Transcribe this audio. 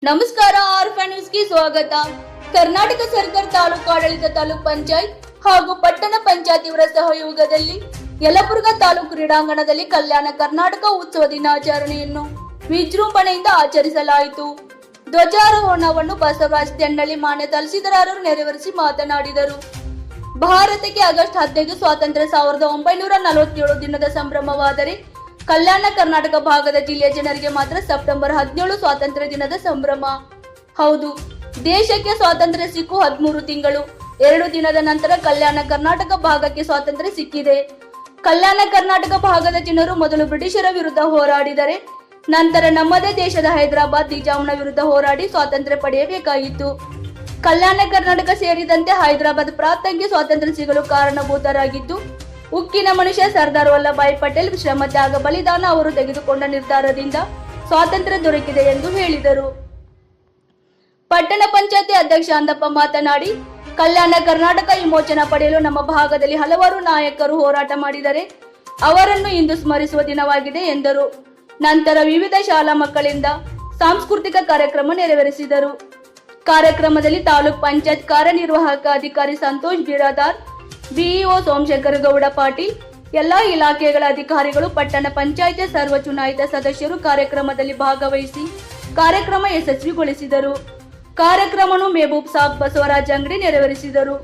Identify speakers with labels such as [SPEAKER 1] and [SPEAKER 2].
[SPEAKER 1] ನಮಸ್ಕಾರ, ಆರ್ಫಾ ನ್ಯೂಸ್ಗೆ ಸ್ವಾಗತ. ಕರ್ನಾಟಕ ಸರ್ಕಾರ ತಾಲೂಕು ಆಡಳಿತ ತಾಲೂಕ್ ಪಂಚಾಯತ್ ಹಾಗೂ ಪಟ್ಟಣ ಪಂಚಾಯತ್ ಇವರ ಸಹಯೋಗದಲ್ಲಿ ಯಲಬುರ್ಗಾ ತಾಲೂಕು ಕ್ರೀಡಾಂಗಣದಲ್ಲಿ ಕಲ್ಯಾಣ ಕರ್ನಾಟಕ ಉತ್ಸವ ದಿನಾಚರಣೆಯನ್ನು ವಿಜೃಂಭಣೆಯಿಂದ ಆಚರಿಸಲಾಯಿತು. ಧ್ವಜಾರೋಹಣವನ್ನು ಬಸವರಾಜ್ ತೆನ್ನಳ್ಳಿ ಮಾನ್ಯ ತಹಸೀಲ್ದಾರರು ನೆರವೇರಿಸಿ ಮಾತನಾಡಿದರು. ಭಾರತಕ್ಕೆ ಆಗಸ್ಟ್ 15 ಸ್ವಾತಂತ್ರ್ಯ 1947 ದಿನದ ಸಂಭ್ರಮವಾದರೆ ಕಲ್ಯಾಣ ಕರ್ನಾಟಕ ಭಾಗದ ಜಿಲ್ಲೆಯ ಜನರಿಗೆ ಮಾತ್ರ ಸೆಪ್ಟೆಂಬರ್ 17 ಸ್ವಾತಂತ್ರ್ಯ ದಿನದ ಸಂಭ್ರಮ. ಹೌದು, ದೇಶಕ್ಕೆ ಸ್ವಾತಂತ್ರ್ಯ ಸಿಕ್ಕು 13 ತಿಂಗಳು 2 ದಿನದ ನಂತರ ಕಲ್ಯಾಣ ಕರ್ನಾಟಕ ಭಾಗಕ್ಕೆ ಸ್ವಾತಂತ್ರ್ಯ ಸಿಕ್ಕಿದೆ. ಕಲ್ಯಾಣ ಕರ್ನಾಟಕ ಭಾಗದ ಜನರು ಮೊದಲು ಬ್ರಿಟಿಷರ ವಿರುದ್ಧ ಹೋರಾಡಿದರೆ ನಂತರ ನಮ್ಮದೇ ದೇಶದ ಹೈದರಾಬಾದ್ ನಿಜಾಂನ ವಿರುದ್ಧ ಹೋರಾಡಿ ಸ್ವಾತಂತ್ರ್ಯ ಪಡೆಯಬೇಕಾಯಿತು. ಕಲ್ಯಾಣ ಕರ್ನಾಟಕ ಸೇರಿದಂತೆ ಹೈದರಾಬಾದ್ ಪ್ರಾಂತಕ್ಕೆ ಸ್ವಾತಂತ್ರ್ಯ ಸಿಗಲು ಕಾರಣಭೂತರಾಗಿದ್ದು ಉಕ್ಕಿನ ಮನುಷ್ಯ ಸರ್ದಾರ್ ವಲ್ಲಭಾಯ್ ಪಟೇಲ್ ಶ್ರಮ ತ್ಯಾಗ ಬಲಿದಾನ ಅವರು ತೆಗೆದುಕೊಂಡ ನಿರ್ಧಾರದಿಂದ ಸ್ವಾತಂತ್ರ್ಯ ದೊರಕಿದೆ ಎಂದು ಹೇಳಿದರು. ಪಟ್ಟಣ ಪಂಚಾಯತಿ ಅಧ್ಯಕ್ಷ ಅಂದಪ್ಪ ಮಾತನಾಡಿ, ಕಲ್ಯಾಣ ಕರ್ನಾಟಕ ವಿಮೋಚನಾ ಪಡೆಯಲು ನಮ್ಮ ಭಾಗದಲ್ಲಿ ಹಲವಾರು ನಾಯಕರು ಹೋರಾಟ ಮಾಡಿದರೆ ಅವರನ್ನು ಇಂದು ಸ್ಮರಿಸುವ ದಿನವಾಗಿದೆ ಎಂದರು. ನಂತರ ವಿವಿಧ ಶಾಲಾ ಮಕ್ಕಳಿಂದ ಸಾಂಸ್ಕೃತಿಕ ಕಾರ್ಯಕ್ರಮ ನೆರವೇರಿಸಿದರು. ಕಾರ್ಯಕ್ರಮದಲ್ಲಿ ತಾಲೂಕ್ ಪಂಚಾಯತ್ ಕಾರ್ಯನಿರ್ವಾಹಕ ಅಧಿಕಾರಿ ಸಂತೋಷ್ ಬಿರಾದಾರ್, ಬಿಇಒ ಸೋಮಶೇಖರ ಗೌಡ ಪಾಟೀಲ್, ಎಲ್ಲಾ ಇಲಾಖೆಗಳ ಅಧಿಕಾರಿಗಳು, ಪಟ್ಟಣ ಪಂಚಾಯತ್ ಸರ್ವ ಚುನಾಯಿತ ಸದಸ್ಯರು ಕಾರ್ಯಕ್ರಮದಲ್ಲಿ ಭಾಗವಹಿಸಿ ಕಾರ್ಯಕ್ರಮ ಯಶಸ್ವಿಗೊಳಿಸಿದರು. ಕಾರ್ಯಕ್ರಮವನ್ನು ಮೆಹಬೂಬ್ ಸಾಬ್ ಬಸವರಾಜ್ ಅಂಗಡಿ ನೆರವೇರಿಸಿದರು.